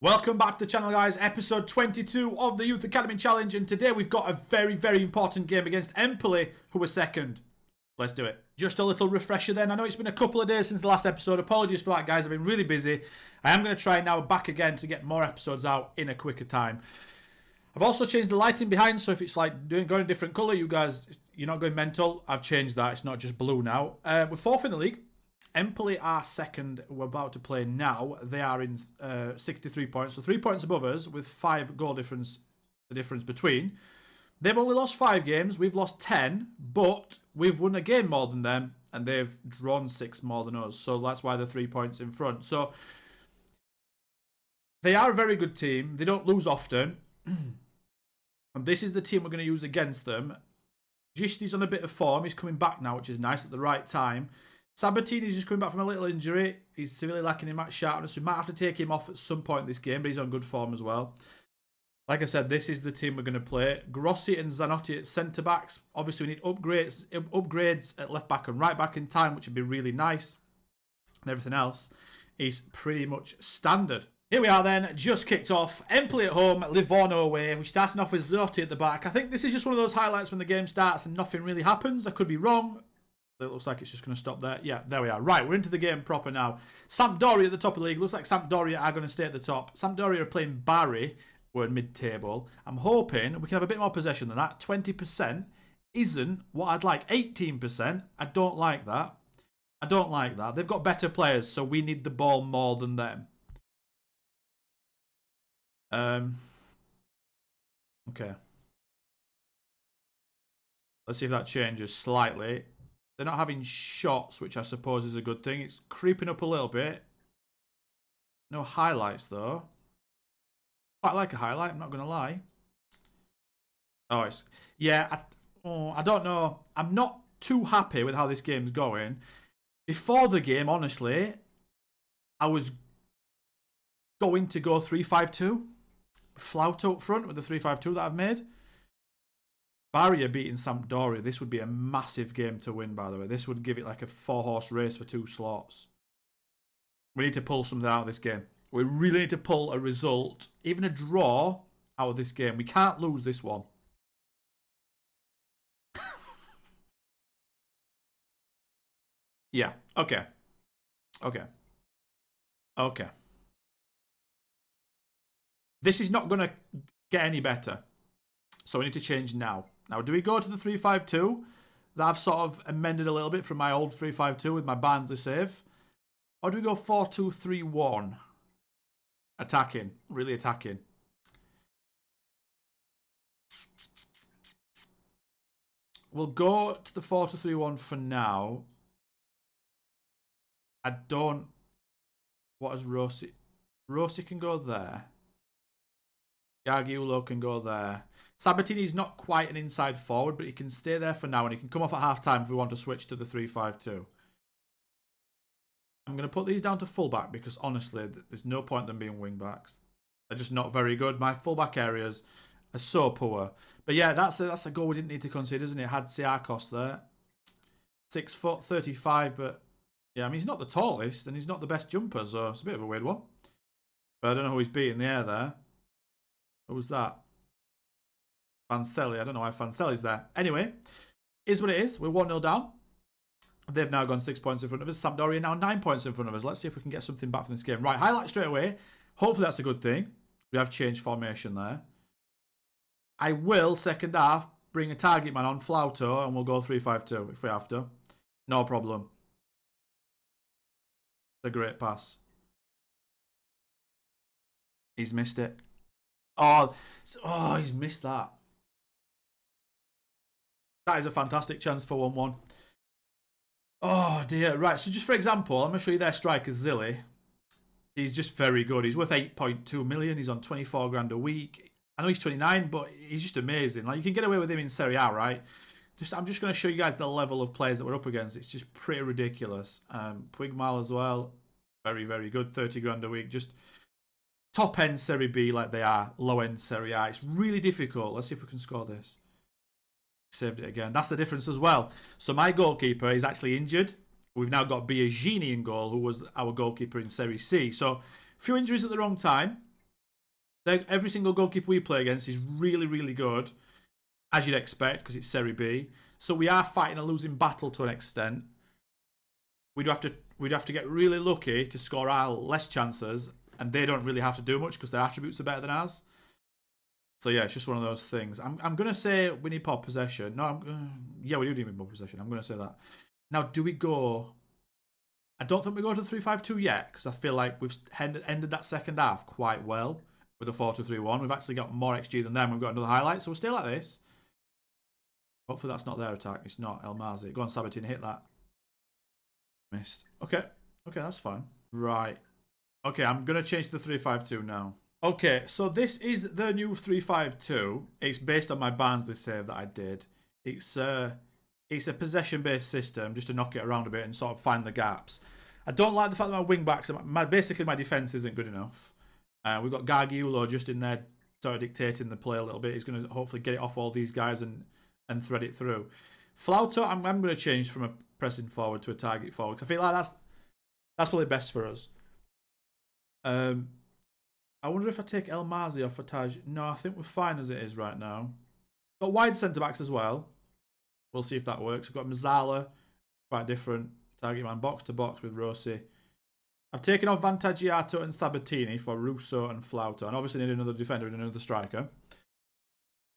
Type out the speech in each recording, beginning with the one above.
Welcome back to the channel, guys. Episode 22 of the Youth Academy Challenge, and today we've got a very, very important game against Empoli, who are second. Let's do it. Just a little refresher then. I know it's been a couple of days since the last episode. Apologies for that, guys. I've been really busy. I am going to try now back again to get more episodes out in a quicker time. I've also changed the lighting behind, so if it's like going a different colour, you guys, you're not going mental. I've changed that. It's not just blue now. We're fourth in the league. Empoli are second. We're about to play now. They are in 63 points, so 3 points above us with 5 goal difference. The difference between. They've only lost 5 games. We've lost 10, but we've won a game more than them, and they've drawn 6 more than us. So that's why they're 3 points in front. So they are a very good team. They don't lose often, and this is the team we're going to use against them. Gisti's on a bit of form. He's coming back now, which is nice at the right time. Sabatini's just coming back from a little injury. He's severely lacking in match sharpness. We might have to take him off at some point this game, but he's on good form as well. Like I said, this is the team we're going to play. Grossi and Zanotti at centre-backs. Obviously, we need upgrades at left-back and right-back in time, which would be really nice. And everything else is pretty much standard. Here we are then, just kicked off. Empoli at home, Livorno away. We're starting off with Zanotti at the back. I think this is just one of those highlights when the game starts and nothing really happens. I could be wrong. It looks like it's just going to stop there. Yeah, there we are. Right, we're into the game proper now. Sampdoria at the top of the league. Looks like Sampdoria are going to stay at the top. Sampdoria are playing Bari. We're in mid-table. I'm hoping we can have a bit more possession than that. 20% isn't what I'd like. 18%, I don't like that. I don't like that. They've got better players, so we need the ball more than them. Okay. Let's see if that changes slightly. They're not having shots, which I suppose is a good thing. It's creeping up a little bit. No highlights, though. Quite like a highlight, I'm not going to lie. Oh, it's... Yeah, I don't know. I'm not too happy with how this game's going. Before the game, honestly, I was going to go 3-5-2. Flout up front with the 3-5-2 that I've made. Bari are beating Sampdoria. This would be a massive game to win, by the way. This would give it like a 4-horse race for 2 slots. We need to pull something out of this game. We really need to pull a result, even a draw, out of this game. We can't lose this one. Yeah, okay. Okay. Okay. This is not going to get any better. So we need to change now. Now, do we go to the 3-5-2 that I've sort of amended a little bit from my old 3-5-2 with my Barnsley save? Or do we go 4-2-3-1? Attacking. Really attacking. We'll go to the 4-2-3-1 for now. I don't... What is Rossi? Rossi can go there. Gargiulo can go there. Sabatini's not quite an inside forward, but he can stay there for now, and he can come off at half-time if we want to switch to the 3-5-2. I'm going to put these down to fullback because, honestly, there's no point in them being wing-backs. They're just not very good. My fullback areas are so poor. But yeah, that's a goal we didn't need to concede, isn't it? Had Siakos there. 6 foot, 35, but... Yeah, I mean, he's not the tallest, and he's not the best jumper, so it's a bit of a weird one. But I don't know who he's beating the air there. Who's that? Fancelli. I don't know why Fancelli's there. Anyway, is what it is. We're 1-0 down. They've now gone 6 points in front of us. Sampdoria now 9 points in front of us. Let's see if we can get something back from this game. Right, highlight straight away. Hopefully that's a good thing. We have changed formation there. I will, second half, bring a target man on, Flauto, and we'll go 3-5-2 if we have to. No problem. It's a great pass. He's missed it. Oh, he's missed that. That is a fantastic chance for 1-1. Oh, dear. Right, so just for example, I'm going to show you their striker, Zilli. He's just very good. He's worth 8.2 million. He's on 24 grand a week. I know he's 29, but he's just amazing. Like, you can get away with him in Serie A, right? I'm just going to show you guys the level of players that we're up against. It's just pretty ridiculous. Puigmal as well. Very, very good. 30 grand a week. Just top-end Serie B like they are. Low-end Serie A. It's really difficult. Let's see if we can score this. Saved it again. That's the difference as well. So my goalkeeper is actually injured. We've now got Biagini in goal, who was our goalkeeper in Serie C. So a few injuries at the wrong time. Every single goalkeeper we play against is really, really good, as you'd expect, because it's Serie B. So we are fighting a losing battle to an extent. We'd have to get really lucky to score our less chances, and they don't really have to do much because their attributes are better than ours. So yeah, it's just one of those things. I'm gonna say we need more possession. No, yeah, we do need more possession. I'm gonna say that. Now, do we go? I don't think we go to 3-5-2 yet because I feel like we've ended that second half quite well with a 4-2-3-1. We've actually got more XG than them. We've got another highlight, so we'll stay like this. Hopefully that's not their attack. It's not El Mazi. Go on, Sabatini, hit that. Missed. Okay, that's fine. Right. Okay, I'm gonna change to the 3-5-2 now. Okay, so this is the new 3-5-2. It's based on my Barnsley save that I did. It's a possession-based system just to knock it around a bit and sort of find the gaps. I don't like the fact that my wing-backs, basically my defence isn't good enough. We've got Gargiulo just in there sort of dictating the play a little bit. He's going to hopefully get it off all these guys and thread it through. Flauto, I'm going to change from a pressing forward to a target forward because I feel like that's probably best for us. I wonder if I take El Mazi off for Taj. No, I think we're fine as it is right now. Got wide centre-backs as well. We'll see if that works. We've got Mazzala, quite different. Target man, box to box with Rossi. I've taken off Vantagiato and Sabatini for Russo and Flauto. And obviously need another defender and another striker.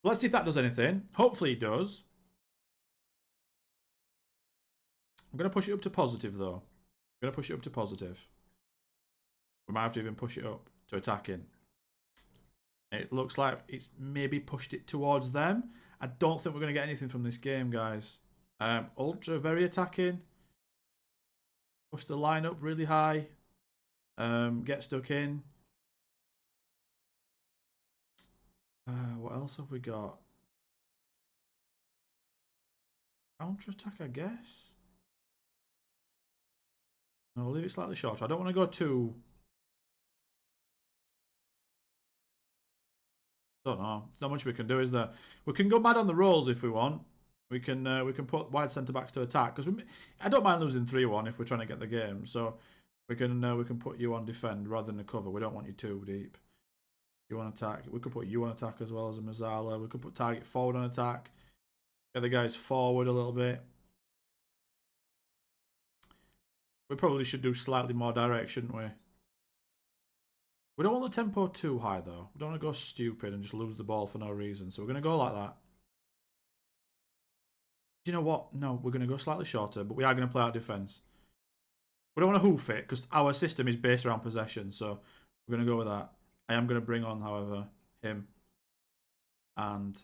Let's see if that does anything. Hopefully it does. I'm going to push it up to positive, though. I'm going to push it up to positive. We might have to even push it up to attacking. It looks like it's maybe pushed it towards them. I don't think we're going to get anything from this game, guys. Ultra, very attacking. Push the line up really high. Get stuck in. What else have we got? Counter attack, I guess. No, we'll leave it slightly shorter. I don't want to go too... Don't know. There's not much we can do, is there? We can go mad on the rolls if we want. We can put wide centre backs to attack because I don't mind losing 3-1 if we're trying to get the game. So we can put you on defend rather than a cover. We don't want you too deep. You on attack. We could put you on attack as well as a Mazzala. We could put target forward on attack. Get the guys forward a little bit. We probably should do slightly more direct, shouldn't we? We don't want the tempo too high, though. We don't want to go stupid and just lose the ball for no reason. So we're going to go like that. Do you know what? No, we're going to go slightly shorter, but we are going to play out defence. We don't want to hoof it because our system is based around possession. So we're going to go with that. I am going to bring on, however, him. And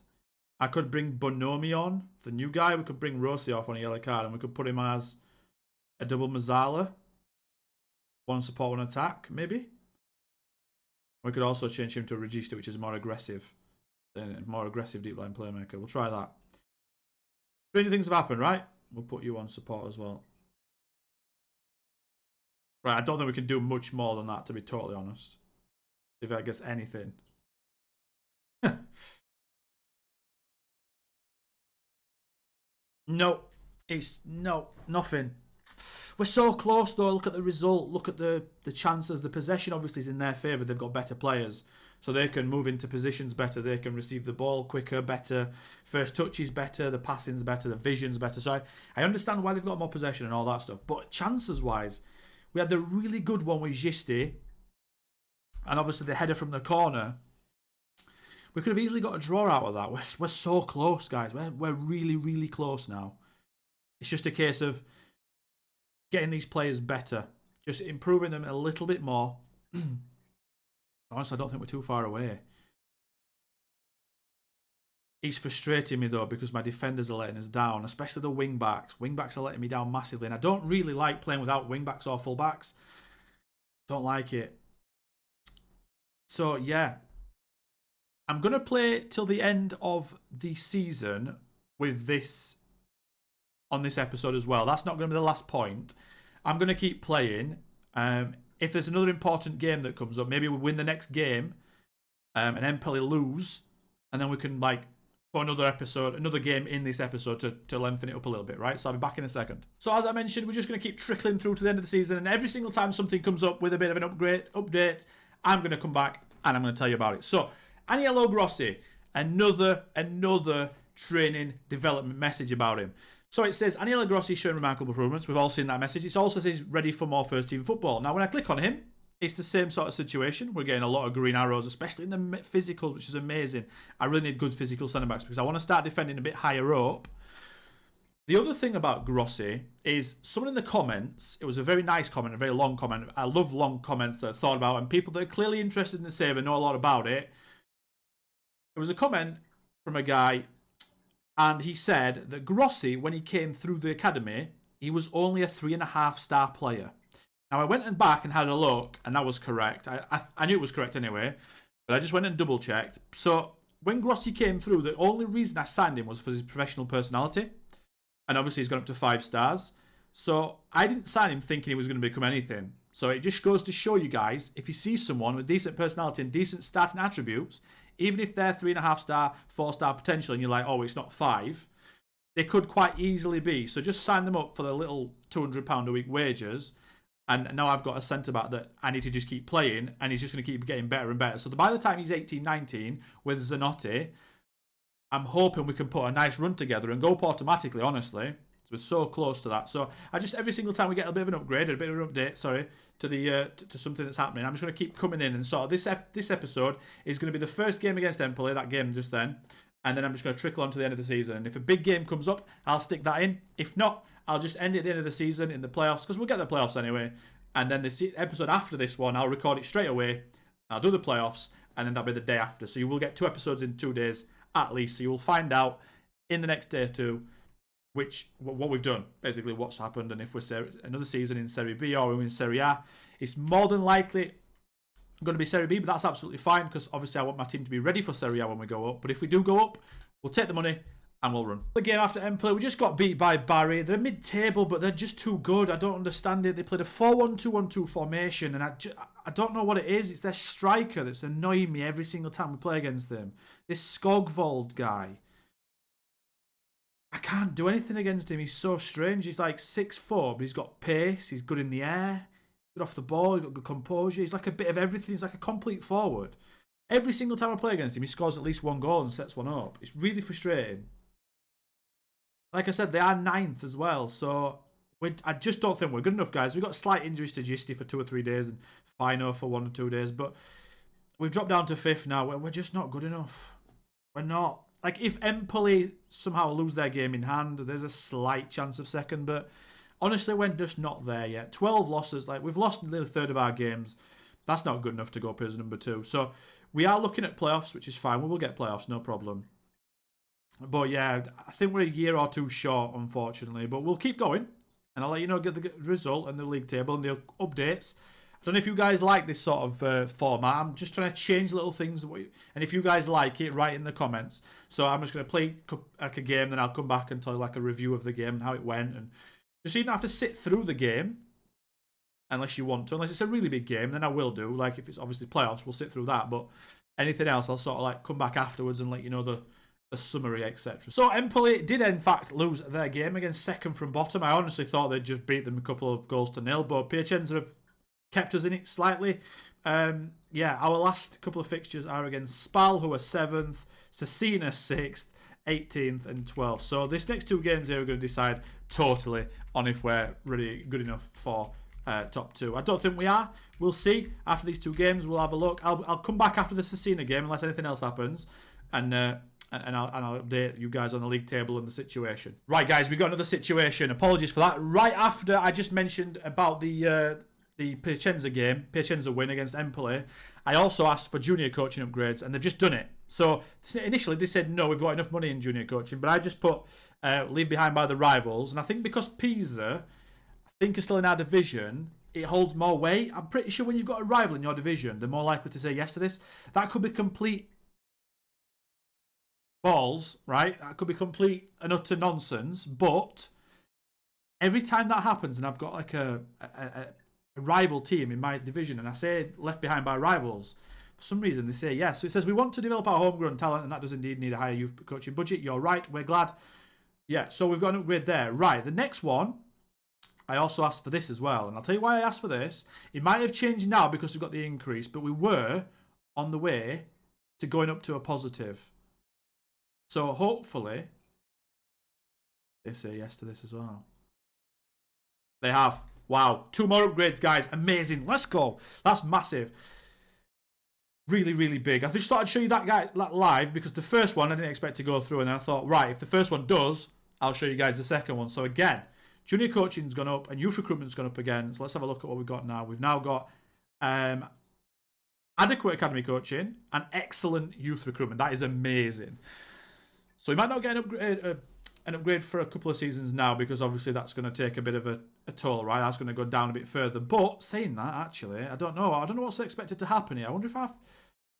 I could bring Bonomi on, the new guy. We could bring Rossi off on a yellow card and we could put him as a double Mazzala. One support, one attack, maybe. We could also change him to a Regista, which is more aggressive deep line playmaker. We'll try that. Stranger things have happened, right? We'll put you on support as well. Right, I don't think we can do much more than that, to be totally honest. If I guess anything. No, it's nothing. We're so close, though. Look at the result. Look at the chances. The possession, obviously, is in their favour. They've got better players. So they can move into positions better. They can receive the ball quicker, better. First touch is better. The passing's better. The vision's better. So I understand why they've got more possession and all that stuff. But chances-wise, we had the really good one with Gisti. And obviously the header from the corner. We could have easily got a draw out of that. We're so close, guys. We're really, really close now. It's just a case of getting these players better. Just improving them a little bit more. Honestly, I don't think we're too far away. He's frustrating me, though, because my defenders are letting us down, especially the wing-backs. Wing-backs are letting me down massively, and I don't really like playing without wing-backs or full-backs. Don't like it. So, yeah. I'm going to play till the end of the season with this on this episode as well. That's not going to be the last point. I'm going to keep playing. If there's another important game that comes up, maybe we win the next game and Empoli lose, and then we can like put another game in this episode to lengthen it up a little bit, right? So I'll be back in a second. So as I mentioned, we're just going to keep trickling through to the end of the season, and every single time something comes up with a bit of an update, I'm going to come back and I'm going to tell you about it. So, Aniello Grossi, another training development message about him. So it says, Aniello Grossi showing remarkable improvements. We've all seen that message. It also says ready for more first team football. Now, when I click on him, it's the same sort of situation. We're getting a lot of green arrows, especially in the physical, which is amazing. I really need good physical centre-backs because I want to start defending a bit higher up. The other thing about Grossi is someone in the comments, it was a very nice comment, a very long comment. I love long comments that I thought about, and people that are clearly interested in the save and know a lot about it. There was a comment from a guy, and he said that Grossi, when he came through the academy, he was only a 3.5-star player. Now, I went back and had a look, and that was correct. I knew it was correct anyway, but I just went and double-checked. So, when Grossi came through, the only reason I signed him was for his professional personality. And obviously, he's gone up to 5 stars. So, I didn't sign him thinking he was going to become anything. So, it just goes to show you guys, if you see someone with decent personality and decent starting attributes, even if they're 3.5-star, 4-star potential, and you're like, oh, it's not 5, they could quite easily be. So, just sign them up for the little £200 a week wages. And now I've got a centre-back that I need to just keep playing, and he's just going to keep getting better and better. So, by the time he's 18, 19, with Zanotti, I'm hoping we can put a nice run together and go up automatically, honestly. So we're so close to that. So every single time we get a bit of an upgrade, a bit of an update, to the to something that's happening, I'm just going to keep coming in. And so this episode is going to be the first game against Empoli, that game just then. And then I'm just going to trickle on to the end of the season. And if a big game comes up, I'll stick that in. If not, I'll just end it at the end of the season in the playoffs, because we'll get the playoffs anyway. And then the episode after this one, I'll record it straight away. I'll do the playoffs, and then that'll be the day after. So you will get 2 episodes in 2 days at least. So you will find out in the next day or two what we've done, basically what's happened, and if we're another season in Serie B or we're in Serie A. It's more than likely going to be Serie B, but that's absolutely fine, because obviously I want my team to be ready for Serie A when we go up. But if we do go up, we'll take the money and we'll run. The game after Empoli, we just got beat by Barry. They're mid-table, but they're just too good. I don't understand it. They played a 4-1-2-1-2 formation, and I don't know what it is. It's their striker that's annoying me every single time we play against them. This Skogvold guy. I can't do anything against him. He's so strange. He's like 6'4", but he's got pace. He's good in the air. Good off the ball. He's got good composure. He's like a bit of everything. He's like a complete forward. Every single time I play against him, he scores at least 1 goal and sets one up. It's really frustrating. Like I said, they are 9th as well. So I just don't think we're good enough, guys. We've got slight injuries to Gisti for 2 or 3 days and Fino for 1 or 2 days. But we've dropped down to 5th now. We're just not good enough. We're not. Like, if Empoli somehow lose their game in hand, there's a slight chance of 2nd. But honestly, we're just not there yet. 12 losses. Like, we've lost nearly a third of our games. That's not good enough to go up as number 2. So we are looking at playoffs, which is fine. We will get playoffs, no problem. But yeah, I think we're a year or 2 short, unfortunately. But we'll keep going, and I'll let you know the result and the league table and the updates. I don't know if you guys like this sort of format. I'm just trying to change little things. And if you guys like it, write in the comments. So I'm just going to play like a game, then I'll come back and tell you like a review of the game and how it went. And just so you don't have to sit through the game unless you want to. Unless it's a really big game, then I will do. Like if it's obviously playoffs, we'll sit through that. But anything else, I'll sort of like come back afterwards and let you know the summary, etc. So Empoli did in fact lose their game against 2nd from bottom. I honestly thought they'd just beat them a couple of goals to nil, but Piacenza have kept us in it slightly. Yeah, our last couple of fixtures are against Spal, who are 7th, Cesena 6th, 18th and 12th. So this next 2 games here are going to decide totally on if we're really good enough for top 2. I don't think we are. We'll see. After these 2 games, we'll have a look. I'll come back after the Cesena game unless anything else happens, and I'll update you guys on the league table and the situation. Right, guys, we got another situation. Apologies for that. Right after I just mentioned about the Piacenza game, Piacenza win against Empoli, I also asked for junior coaching upgrades, and they've just done it. So initially they said no, we've got enough money in junior coaching, but I just put leave behind by the rivals, and I think because Pisa, I think, are still in our division, it holds more weight. I'm pretty sure when you've got a rival in your division, they're more likely to say yes to this. That could be complete balls, right? That could be complete and utter nonsense, but every time that happens and I've got like a rival team in my division and I say left behind by rivals, for some reason they say yes. So it says we want to develop our homegrown talent, and that does indeed need a higher youth coaching budget. You're right, we're glad. Yeah, so we've got an upgrade there. Right, the next one, I also asked for this as well, and I'll tell you why I asked for this. It might have changed now because we've got the increase, but we were on the way to going up to a positive. So hopefully they say yes to this as well. They have. Wow. 2 more upgrades, guys. Amazing. Let's go. That's massive. Really, really big. I just thought I'd show you that live because the first one I didn't expect to go through, and then I thought, right, if the first one does, I'll show you guys the second one. So again, junior coaching's gone up and youth recruitment's gone up again. So let's have a look at what we've got now. We've now got adequate academy coaching and excellent youth recruitment. That is amazing. So we might not get an upgrade for a couple of seasons now because obviously that's going to take a bit of a toll, right? That's going to go down a bit further. But saying that, actually, I don't know. I don't know what's expected to happen here. I wonder if I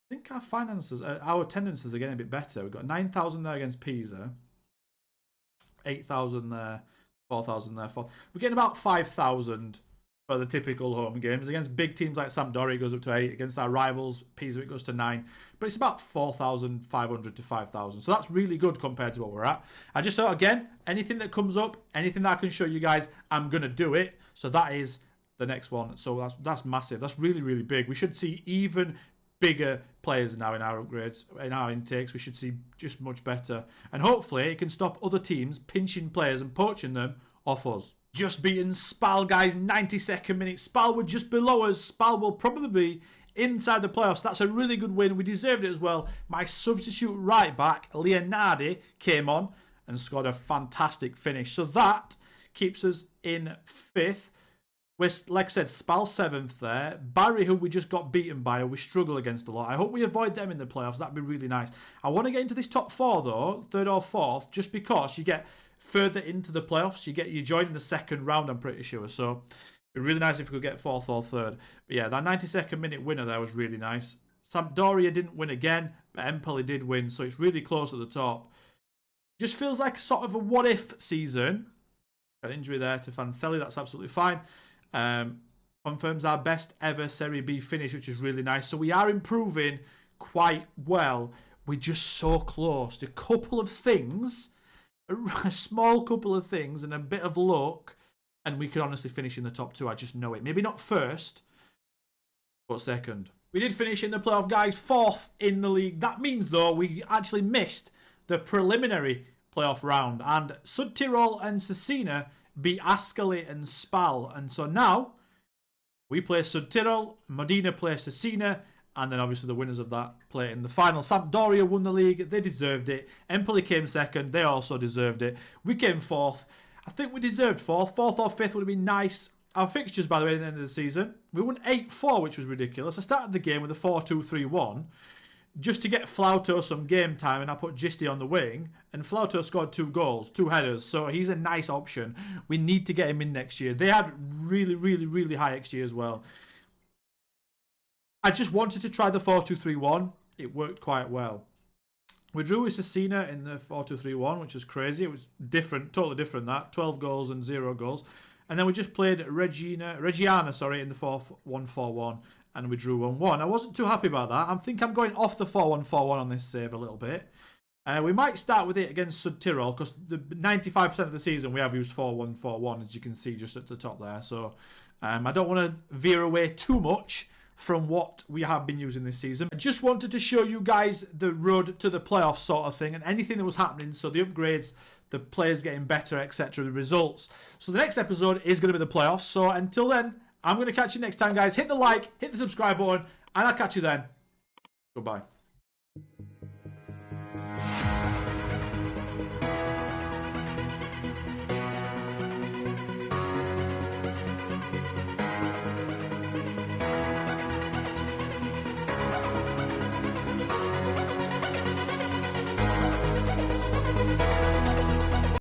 think our finances, our attendances are getting a bit better. We've got 9,000 there against Pisa, 8,000 there, 4,000 there. We're getting about 5,000 for the typical home games. Against big teams like Sampdoria, it goes up to 8. Against our rivals, Pisa, it goes to 9. But it's about 4,500 to 5,000. So that's really good compared to what we're at. I just thought, again, anything that comes up, anything that I can show you guys, I'm going to do it. So that is the next one. So that's massive. That's really, really big. We should see even bigger players now in our upgrades, in our intakes. We should see just much better. And hopefully it can stop other teams pinching players and poaching them off us. Just beaten Spal, guys, 92nd minute. Spal were just below us. Spal will probably be inside the playoffs. That's a really good win. We deserved it as well. My substitute right back, Leonardi, came on and scored a fantastic finish. So that keeps us in 5th. We're, like I said, Spal 7th there. Barry, who we just got beaten by, we struggle against a lot. I hope we avoid them in the playoffs. That'd be really nice. I want to get into this top 4, though, 3rd or 4th, just because you get further into the playoffs. You join in the second round, I'm pretty sure. So it'd be really nice if we could get 4th or 3rd. But yeah, that 92nd minute winner there was really nice. Sampdoria didn't win again, but Empoli did win, so it's really close at the top. Just feels like sort of a what-if season. An injury there to Fancelli, that's absolutely fine. Confirms our best ever Serie B finish, which is really nice. So we are improving quite well. We're just so close. A couple of things, a small couple of things and a bit of luck, and we could honestly finish in the top 2. I just know it. Maybe not first, but 2nd. We did finish in the playoff, guys. 4th in the league. That means, though, we actually missed the preliminary playoff round. And Südtirol and Cesena beat Ascoli and Spal. And so now we play Südtirol, Modena play Cesena, and then obviously the winners of that play in the final. Sampdoria won the league. They deserved it. Empoli came 2nd. They also deserved it. We came 4th. I think we deserved 4th. 4th or 5th would have been nice. Our fixtures, by the way, at the end of the season, we won 8-4, which was ridiculous. I started the game with a 4-2-3-1 just to get Flauto some game time, and I put Gisti on the wing, and Flauto scored 2 goals, 2 headers, so he's a nice option. We need to get him in next year. They had really, really, really high XG as well. I just wanted to try the 4-2-3-1. It worked quite well. We drew with Cesena in the 4-2-3-1, which is crazy. It was different, totally different that. 12 goals and 0 goals. And then we just played Reggiana, in the 4-1-4-1, and we drew 1-1. I wasn't too happy about that. I think I'm going off the 4-1-4-1 on this save a little bit. We might start with it against Südtirol, because the 95% of the season we have used 4-1-4-1, as you can see just at the top there. So I don't want to veer away too much from what we have been using this season. I just wanted to show you guys the road to the playoffs sort of thing and anything that was happening. So the upgrades, the players getting better, etc., the results. So the next episode is going to be the playoffs. So until then, I'm going to catch you next time, guys. Hit the like, hit the subscribe button, and I'll catch you then. Goodbye.